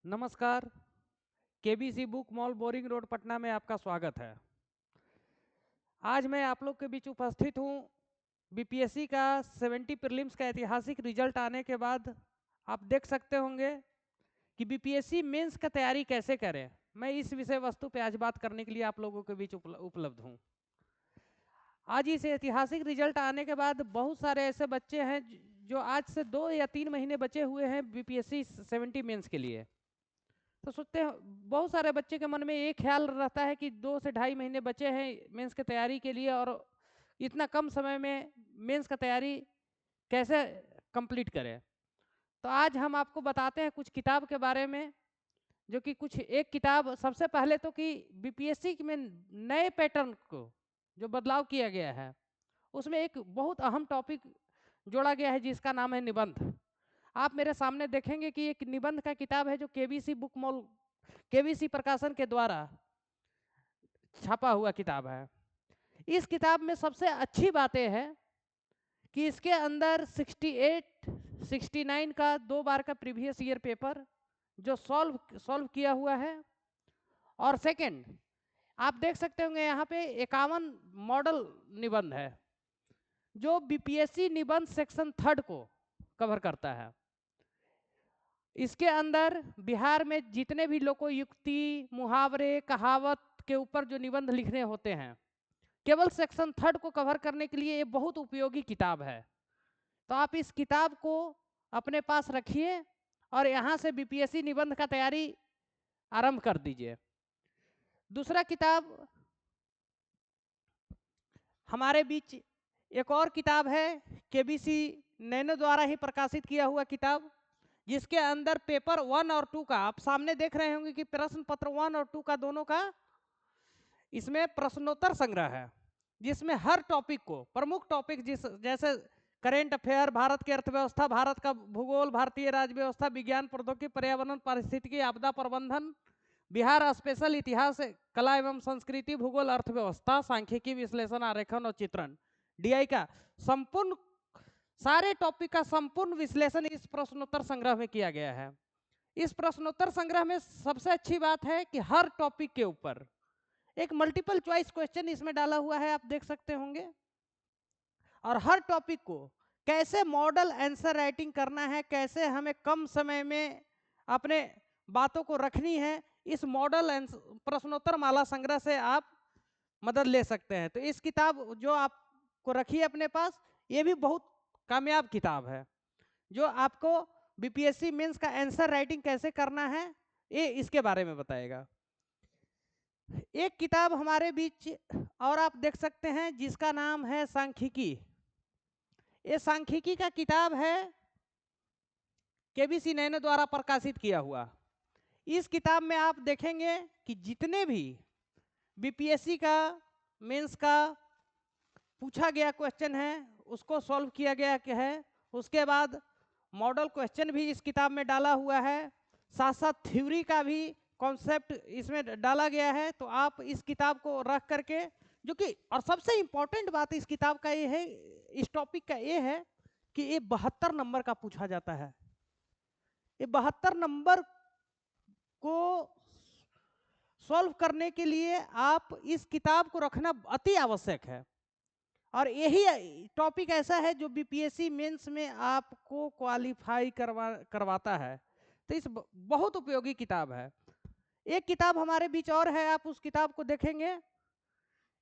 नमस्कार। KBC book mall boring road Patna में आपका स्वागत है। आज मैं आप लोग के बीच उपस्थित हूँ। बीपीएससी का 70 प्रीलिम्स का ऐतिहासिक रिजल्ट आने के बाद आप देख सकते होंगे कि बीपीएससी मेंस का तैयारी कैसे करें। मैं इस विषय वस्तु पे आज बात करने के लिए आप लोगों के बीच उपलब्ध हूँ। आज इस ऐतिहासिक रिजल्ट आने के बाद बहुत सारे ऐसे बच्चे हैं जो आज से 2 या 3 महीने बचे हुए हैं बीपीएससी 70 मेंस के लिए। तो सोचते हैं, बहुत सारे बच्चे के मन में ये ख्याल रहता है कि 2 से ढाई महीने बचे हैं मेंस की तैयारी के लिए और इतना कम समय में मेंस का तैयारी कैसे कंप्लीट करें। तो आज हम आपको बताते हैं कुछ किताब के बारे में, जो कि कुछ एक किताब सबसे पहले तो कि बीपीएससी में नए पैटर्न को जो बदलाव किया गया है उसमें एक बहुत अहम टॉपिक जोड़ा गया है जिसका नाम है निबंध। आप मेरे सामने देखेंगे कि एक निबंध का किताब है जो केबीसी बुक मॉल केबीसी प्रकाशन के द्वारा छापा हुआ किताब है। इस किताब में सबसे अच्छी बातें हैं कि इसके अंदर 68 69 का 2 बार का प्रीवियस ईयर पेपर जो सॉल्व किया हुआ है। और सेकंड, आप देख सकते होंगे यहाँ पे 51 मॉडल निबंध है जो बीपीएससी निबंध सेक्शन 3 को कवर करता है। इसके अंदर बिहार में जितने भी लोकोयुक्ति, मुहावरे, कहावत के ऊपर जो निबंध लिखने होते हैं, केवल सेक्शन 3 को कवर करने के लिए ये बहुत उपयोगी किताब है। तो आप इस किताब को अपने पास रखिए और यहाँ से बीपीएससी निबंध का तैयारी आरंभ कर दीजिए। दूसरा किताब हमारे बीच एक और किताब है, केबीसी नैनो द्वारा ही प्रकाशित किया हुआ किताब, जिसके अंदर पेपर 1 और 2 का आप सामने देख रहे होंगे कि प्रश्न पत्र 1 और 2 का दोनों का इसमें प्रश्नोत्तर संग्रह है, जिसमें हर टॉपिक को प्रमुख टॉपिक जैसे करेंट अफेयर, भारत की अर्थव्यवस्था, भारत का भूगोल, भारतीय राज्य व्यवस्था, विज्ञान प्रौद्योगिकी, पर्यावरण पारिस्थितिकी, आपदा प्रबंधन, बिहार स्पेशल, इतिहास, कला एवं संस्कृति, भूगोल, अर्थव्यवस्था, सांख्यिकी, विश्लेषण, आरेखन और चित्रण, डीआई का संपूर्ण सारे टॉपिक का संपूर्ण विश्लेषण इस प्रश्नोत्तर संग्रह में किया गया है। इस प्रश्नोत्तर संग्रह में सबसे अच्छी बात है कि हर टॉपिक के ऊपर एक मल्टीपल चॉइस क्वेश्चन इसमें डाला हुआ है, आप देख सकते होंगे। और हर टॉपिक को कैसे मॉडल आंसर राइटिंग करना है, कैसे हमें कम समय में अपने बातों को रखनी है, इस मॉडल प्रश्नोत्तर माला संग्रह से आप मदद ले सकते हैं। तो इस किताब जो आपको रखिए अपने पास, ये भी बहुत कामयाब किताब है जो आपको बीपीएससी मेंस का आंसर राइटिंग कैसे करना है ये इसके बारे में बताएगा। एक किताब हमारे बीच और आप देख सकते हैं जिसका नाम है सांख्यिकी। ये सांख्यिकी का किताब है, केबीसी नैनो द्वारा प्रकाशित किया हुआ। इस किताब में आप देखेंगे कि जितने भी बीपीएससी का मेंस का पूछा गया क्वेश्चन है उसको सॉल्व किया गया है। उसके बाद मॉडल क्वेश्चन भी इस किताब में डाला हुआ है, साथ साथ थ्योरी का भी कॉन्सेप्ट इसमें डाला गया है। तो आप इस किताब को रख करके, जो कि और सबसे इम्पोर्टेंट बात इस किताब का ये है, इस टॉपिक का ये है कि ये 72 नंबर का पूछा जाता है। ये 72 नंबर को सॉल्व करने के लिए आप इस किताब को रखना अति आवश्यक है। और यही टॉपिक ऐसा है जो बीपीएससी मेंस में आपको क्वालिफाई करवाता है। तो इस बहुत उपयोगी किताब है। एक किताब हमारे बीच और है, आप उस किताब को देखेंगे।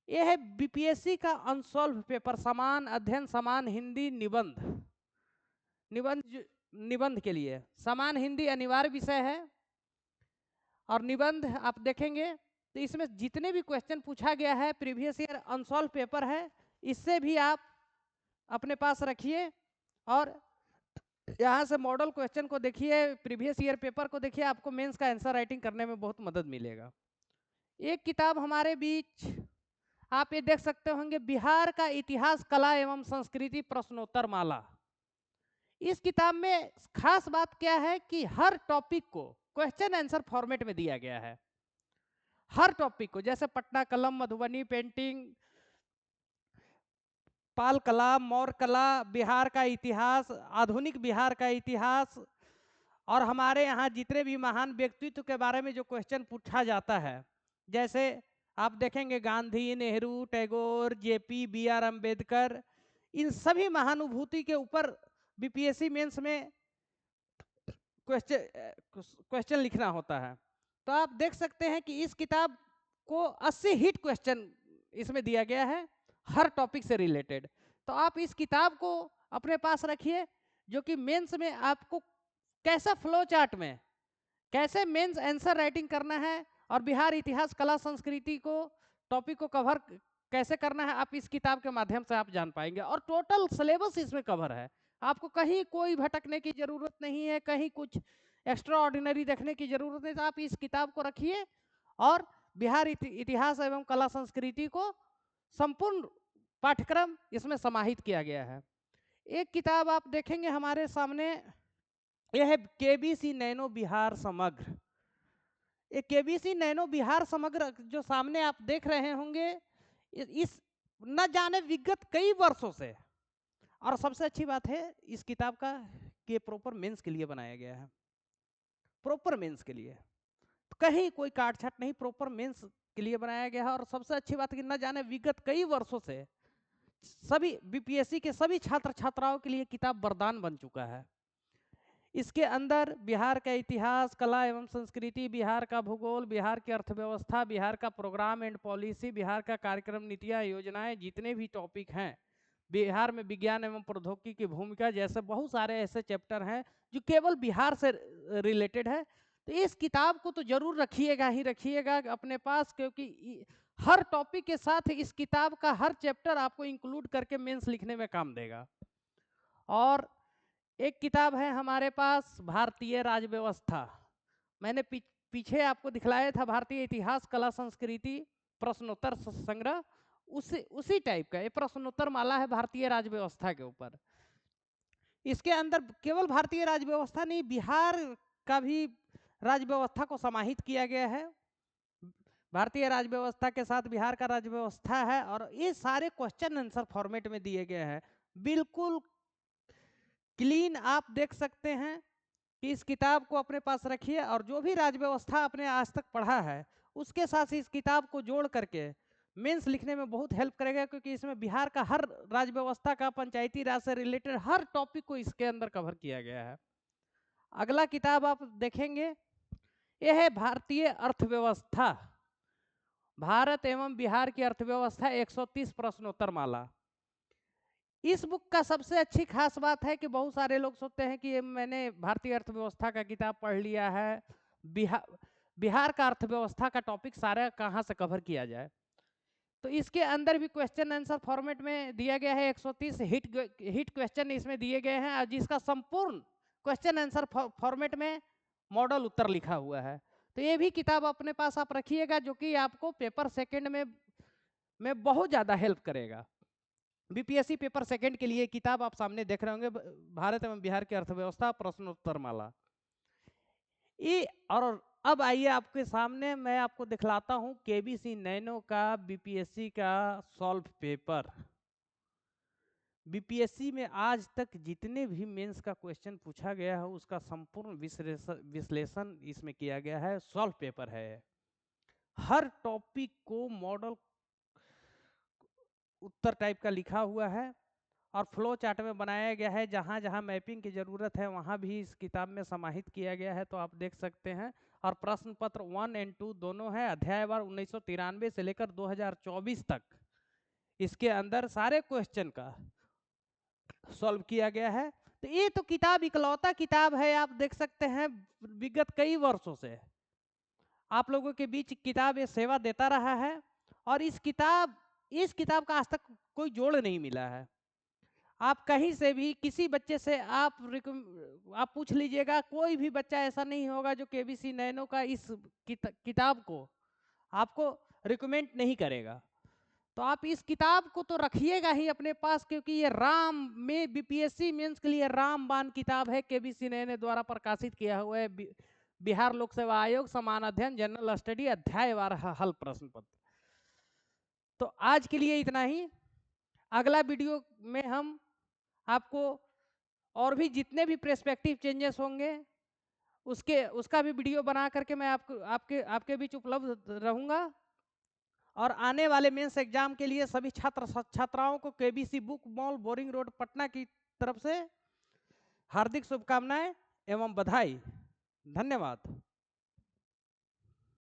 यह है बीपीएससी का अनसॉल्व पेपर, समान अध्ययन समान हिंदी निबंध। निबंध के लिए समान हिंदी अनिवार्य विषय है। और निबंध आप देखेंगे तो इसमें जितने भी क्वेश्चन पूछा गया है प्रीवियस ईयर अनसॉल्व पेपर है, इससे भी आप अपने पास रखिए। और यहाँ से मॉडल क्वेश्चन को देखिए, प्रीवियस ईयर पेपर को देखिए, आपको मेंस का आंसर राइटिंग करने में बहुत मदद मिलेगा। एक किताब हमारे बीच आप ये देख सकते होंगे, बिहार का इतिहास, कला एवं संस्कृति प्रश्नोत्तर माला। इस किताब में खास बात क्या है कि हर टॉपिक को क्वेश्चन आंसर फॉर्मेट में दिया गया है। हर टॉपिक को, जैसे पटना कलम, मधुबनी पेंटिंग, पाल कला, मौर्य कला, बिहार का इतिहास, आधुनिक बिहार का इतिहास, और हमारे यहाँ जितने भी महान व्यक्तित्व के बारे में जो क्वेश्चन पूछा जाता है, जैसे आप देखेंगे गांधी, नेहरू, टैगोर, जेपी, बी.आर. अम्बेडकर, इन सभी महानुभूति के ऊपर बीपीएससी मेंस में क्वेश्चन लिखना होता है। तो आप देख सकते हैं कि इस किताब को 80 हिट क्वेश्चन इसमें दिया गया है, हर टॉपिक से रिलेटेड। तो आप इस किताब को अपने पास रखिए, जो कि मेंस में आपको कैसा फ्लो चार्ट में कैसे मेंस आंसर राइटिंग करना है और बिहार इतिहास, कला, संस्कृति को टॉपिक को कवर कैसे करना है, आप इस किताब के माध्यम से आप जान पाएंगे। और टोटल सिलेबस इसमें कवर है, आपको कहीं कोई भटकने की जरूरत नहीं है, कहीं कुछ एक्स्ट्रा ऑर्डिनरी देखने की जरूरत नहीं। तो आप इस किताब को रखिए और बिहार इतिहास एवं कला संस्कृति को संपूर्ण पाठ्यक्रम इसमें समाहित किया गया है। एक किताब आप देखेंगे हमारे सामने, यह है केबीसी नैनो बिहार समग्र। ये केबीसी नैनो बिहार समग्र जो सामने आप देख रहे होंगे, इस न जाने विगत कई वर्षों से, और सबसे अच्छी बात है इस किताब का कि प्रॉपर मेंस के लिए बनाया गया है, प्रॉपर मेंस के लिए, कहीं कोई काटछाट नहीं, प्रॉपर मेंस के लिए बनाया गया है। और सबसे अच्छी बात है कि न जाने विगत कई वर्षों से सभी बीपीएससी के सभी छात्र छात्राओं के लिए किताब वरदान बन चुका है। इसके अंदर बिहार का इतिहास, कला एवं संस्कृति, बिहार का भूगोल, बिहार की अर्थव्यवस्था, बिहार का प्रोग्राम एंड पॉलिसी, बिहार का कार्यक्रम, नीतियाँ, योजनाएं, जितने भी टॉपिक हैं, बिहार में विज्ञान एवं प्रौद्योगिकी की भूमिका, जैसे बहुत सारे ऐसे चैप्टर हैं जो केवल बिहार से रिलेटेड है। तो इस किताब को तो जरूर रखिएगा ही रखिएगा अपने पास, क्योंकि हर टॉपिक के साथ इस किताब का हर चैप्टर आपको इंक्लूड करके मेंस लिखने में काम देगा। और एक किताब है हमारे पास, भारतीय राज व्यवस्था। मैंने पीछे आपको दिखलाया था भारतीय इतिहास, कला, संस्कृति, प्रश्नोत्तर संग्रह, उसी टाइप का ये प्रश्नोत्तर माला है भारतीय राज व्यवस्था के ऊपर। इसके अंदर केवल भारतीय राज व्यवस्था नहीं, बिहार का भी राज व्यवस्था को समाहित किया गया है। भारतीय राज व्यवस्था के साथ बिहार का राज व्यवस्था है, और ये सारे क्वेश्चन आंसर फॉर्मेट में दिए गए हैं, बिल्कुल क्लीन। आप देख सकते हैं कि इस किताब को अपने पास रखिए, और जो भी राज व्यवस्था आपने आज तक पढ़ा है उसके साथ इस किताब को जोड़ करके मेंस लिखने में बहुत हेल्प करेगा, क्योंकि इसमें बिहार का हर राज व्यवस्था का, पंचायती राज से रिलेटेड हर टॉपिक को इसके अंदर कवर किया गया है। अगला किताब आप देखेंगे, यह है भारतीय अर्थव्यवस्था, भारत एवं बिहार की अर्थव्यवस्था 130 प्रश्नोत्तर माला। इस बुक का सबसे अच्छी खास बात है कि बहुत सारे लोग सोचते हैं कि मैंने भारतीय अर्थव्यवस्था का किताब पढ़ लिया है, बिहार का अर्थव्यवस्था का टॉपिक सारा कहाँ से कवर किया जाए। तो इसके अंदर भी क्वेश्चन आंसर फॉर्मेट में दिया गया है, 130 हिट क्वेश्चन इसमें दिए गए हैं, और जिसका संपूर्ण क्वेश्चन आंसर फॉर्मेट में मॉडल उत्तर लिखा हुआ है। तो ये भी किताब अपने पास आप रखिएगा, जो कि आपको पेपर सेकंड में बहुत ज़्यादा हेल्प करेगा। बीपीएससी पेपर सेकंड के लिए किताब आप सामने देख रहे होंगे, भारत एवं बिहार की अर्थव्यवस्था प्रश्नोत्तर माला। ये और अब आइए आपके सामने मैं आपको दिखलाता हूं केबीसी नैनो का बीपीएससी का सॉल्व पेपर। बीपीएससी में आज तक जितने भी मेंस का क्वेश्चन पूछा गया है उसका संपूर्ण विश्लेषण इसमें किया गया है, सॉल्व पेपर है। हर टॉपिक को मॉडल उत्तर टाइप का लिखा हुआ है, और फ्लो चार्ट में बनाया गया है, जहाँ जहाँ मैपिंग की ज़रूरत है वहाँ भी इस किताब में समाहित किया गया है, तो आप देख सकते हैं। और प्रश्न पत्र 1 और 2 दोनों है, अध्यायवार 1993 से लेकर 2024 तक इसके अंदर सारे क्वेश्चन का सॉल्व किया गया है। तो ये तो किताब इकलौता किताब है, आप देख सकते हैं विगत कई वर्षों से आप लोगों के बीच किताब ये सेवा देता रहा है, और इस किताब का आज तक कोई जोड़ नहीं मिला है। आप कहीं से भी किसी बच्चे से आप पूछ लीजिएगा, कोई भी बच्चा ऐसा नहीं होगा जो केबीसी नैनो का इस किताब को आपको रिकमेंड नहीं करेगा। तो आप इस किताब को तो रखिएगा ही अपने पास, क्योंकि ये बीपीएससी मेंस के लिए रामबाण किताब है, केबीसी नैनो द्वारा प्रकाशित किया हुआ है। बिहार लोक सेवा आयोग, समान अध्ययन, जनरल स्टडी, अध्यायवार हल प्रश्न पत्र। तो आज के लिए इतना ही। अगला वीडियो में हम आपको और भी जितने भी पर्सपेक्टिव चेंजेस होंगे उसका भी वीडियो बना करके मैं आपके बीच उपलब्ध रहूंगा। और आने वाले मेंस एग्जाम के लिए सभी छात्राओं को KBC book mall boring road Patna की तरफ से हार्दिक शुभकामनाएं एवं बधाई। धन्यवाद।